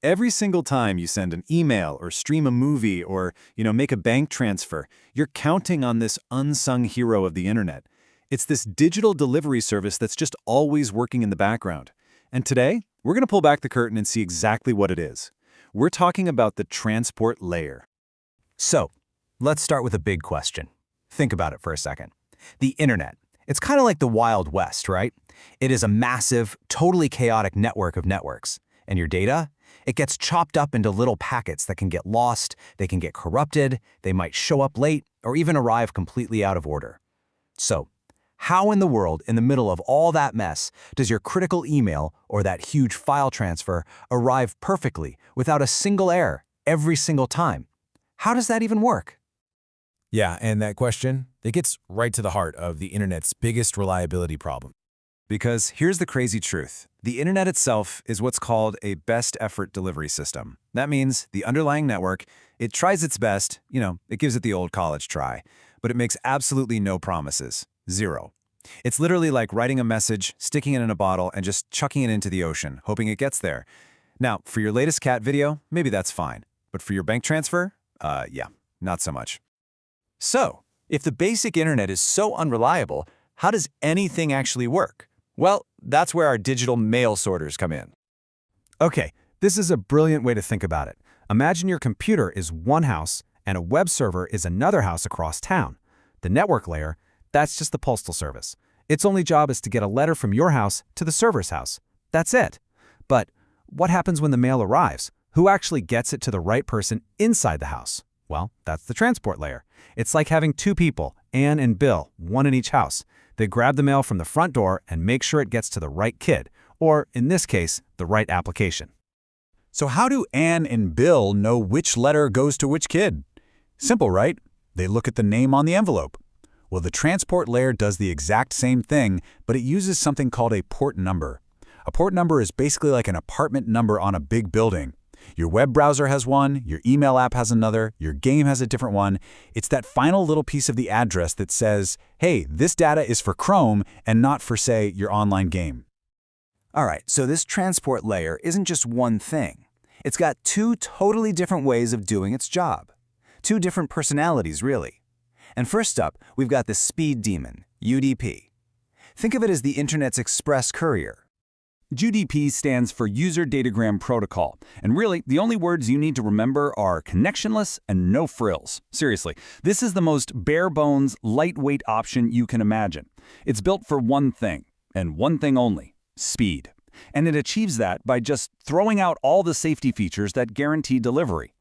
Every single time you send an email or stream a movie or, make a bank transfer, you're counting on this unsung hero of the internet. It's this digital delivery service that's just always working in the background. And today, we're going to pull back the curtain and see exactly what it is. We're talking about the transport layer. So, let's start with a big question. Think about it for a second. The internet. It's kind of like the Wild West, right? It is a massive, totally chaotic network of networks. And your data? It gets chopped up into little packets that can get lost, they can get corrupted, they might show up late, or even arrive completely out of order. So, how in the world, in the middle of all that mess, does your critical email or that huge file transfer arrive perfectly without a single error every single time? How does that even work? Yeah, and that question, it gets right to the heart of the internet's biggest reliability problem. Because here's the crazy truth. The internet itself is what's called a best effort delivery system. That means the underlying network, it tries its best, it gives it the old college try, but it makes absolutely no promises. Zero. It's literally like writing a message, sticking it in a bottle, and just chucking it into the ocean, hoping it gets there. Now, for your latest cat video, maybe that's fine. But for your bank transfer, yeah, not so much. So, if the basic internet is so unreliable, how does anything actually work? Well, that's where our digital mail sorters come in. Okay, this is a brilliant way to think about it. Imagine your computer is one house and a web server is another house across town. The network layer, that's just the postal service. Its only job is to get a letter from your house to the server's house. That's it. But what happens when the mail arrives? Who actually gets it to the right person inside the house? Well, that's the transport layer. It's like having two people, Ann and Bill, one in each house. They grab the mail from the front door and make sure it gets to the right kid, or in this case, the right application. So how do Ann and Bill know which letter goes to which kid? Simple, right? They look at the name on the envelope. Well, the transport layer does the exact same thing, but it uses something called a port number. A port number is basically like an apartment number on a big building. Your web browser has one, your email app has another, your game has a different one. It's that final little piece of the address that says, hey, this data is for Chrome and not for, say, your online game. All right, so this transport layer isn't just one thing. It's got two totally different ways of doing its job. Two different personalities, really. And first up, we've got the speed demon, UDP. Think of it as the internet's express courier. UDP stands for User Datagram Protocol, and really, the only words you need to remember are connectionless and no frills. Seriously, this is the most bare-bones, lightweight option you can imagine. It's built for one thing, and one thing only, speed. And it achieves that by just throwing out all the safety features that guarantee delivery.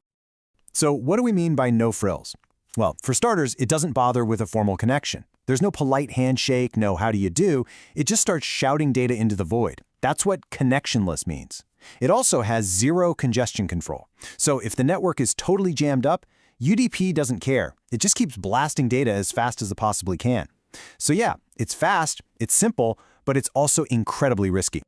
So what do we mean by no frills? Well, for starters, it doesn't bother with a formal connection. There's no polite handshake, no how do you do. It just starts shouting data into the void. That's what connectionless means. It also has zero congestion control. So if the network is totally jammed up, UDP doesn't care. It just keeps blasting data as fast as it possibly can. So yeah, it's fast, it's simple, but it's also incredibly risky.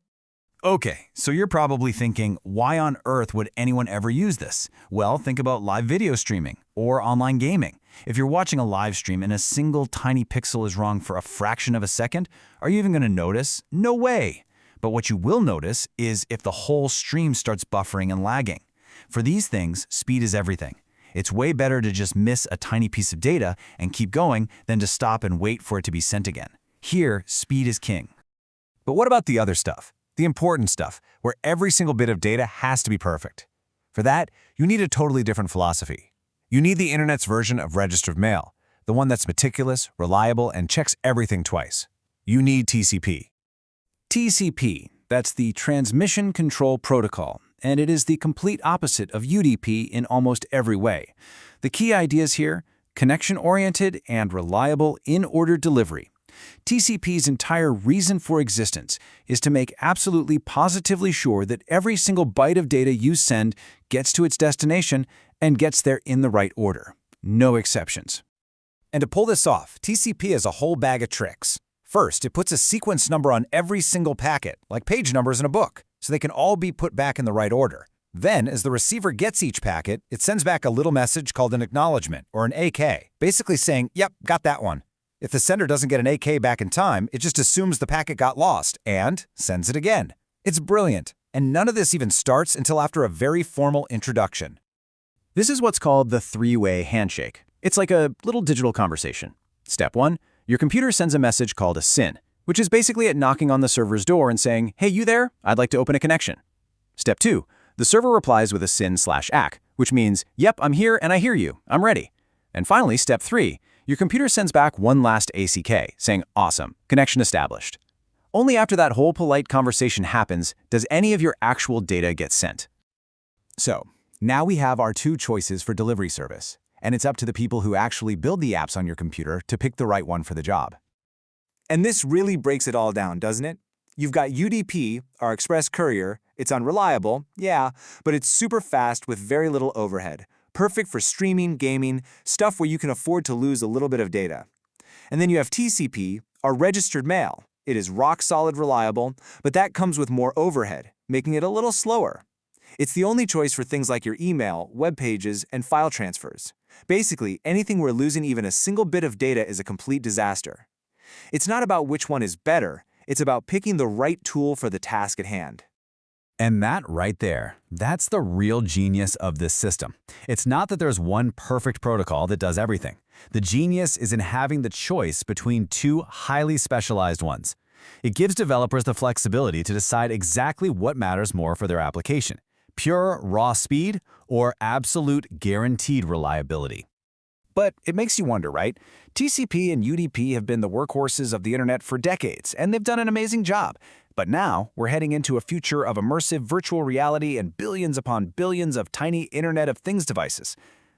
Okay, so you're probably thinking, why on earth would anyone ever use this? Well, think about live video streaming or online gaming. If you're watching a live stream and a single tiny pixel is wrong for a fraction of a second, are you even going to notice? No way! But what you will notice is if the whole stream starts buffering and lagging. For these things, speed is everything. It's way better to just miss a tiny piece of data and keep going than to stop and wait for it to be sent again. Here, speed is king. But what about the other stuff? The important stuff, where every single bit of data has to be perfect. For that, you need a totally different philosophy. You need the internet's version of registered mail, the one that's meticulous, reliable, and checks everything twice. You need TCP. TCP, that's the Transmission Control Protocol, and it is the complete opposite of UDP in almost every way. The key ideas here, connection-oriented and reliable in-order delivery. TCP's entire reason for existence is to make absolutely positively sure that every single byte of data you send gets to its destination and gets there in the right order. No exceptions. And to pull this off, TCP has a whole bag of tricks. First, it puts a sequence number on every single packet, like page numbers in a book, so they can all be put back in the right order. Then, as the receiver gets each packet, it sends back a little message called an acknowledgement, or an AK, basically saying, yep, got that one. If the sender doesn't get an AK back in time, it just assumes the packet got lost and sends it again. It's brilliant. And none of this even starts until after a very formal introduction. This is what's called the three-way handshake. It's like a little digital conversation. Step 1, your computer sends a message called a SYN, which is basically it knocking on the server's door and saying, "Hey, you there? I'd like to open a connection." Step 2, the server replies with a SYN/ACK, which means, "Yep, I'm here and I hear you. I'm ready." And finally, step 3, your computer sends back one last ACK, saying, "Awesome, connection established." Only after that whole polite conversation happens does any of your actual data get sent. So, now we have our two choices for delivery service, and it's up to the people who actually build the apps on your computer to pick the right one for the job. And this really breaks it all down, doesn't it? You've got UDP, our express courier. It's unreliable, yeah, but it's super fast with very little overhead. Perfect for streaming, gaming, stuff where you can afford to lose a little bit of data. And then you have TCP, our registered mail. It is rock-solid reliable, but that comes with more overhead, making it a little slower. It's the only choice for things like your email, web pages, and file transfers. Basically, anything where losing even a single bit of data is a complete disaster. It's not about which one is better, it's about picking the right tool for the task at hand. And that right there, that's the real genius of this system. It's not that there's one perfect protocol that does everything. The genius is in having the choice between two highly specialized ones. It gives developers the flexibility to decide exactly what matters more for their application: pure, raw speed or absolute guaranteed reliability. But it makes you wonder, right? TCP and UDP have been the workhorses of the internet for decades, and they've done an amazing job. But now, we're heading into a future of immersive virtual reality and billions upon billions of tiny Internet of Things devices.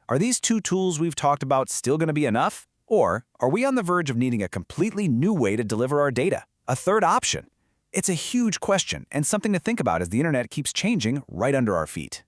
Are these two tools we've talked about still going to be enough? Or are we on the verge of needing a completely new way to deliver our data? A third option? It's a huge question and something to think about as the internet keeps changing right under our feet.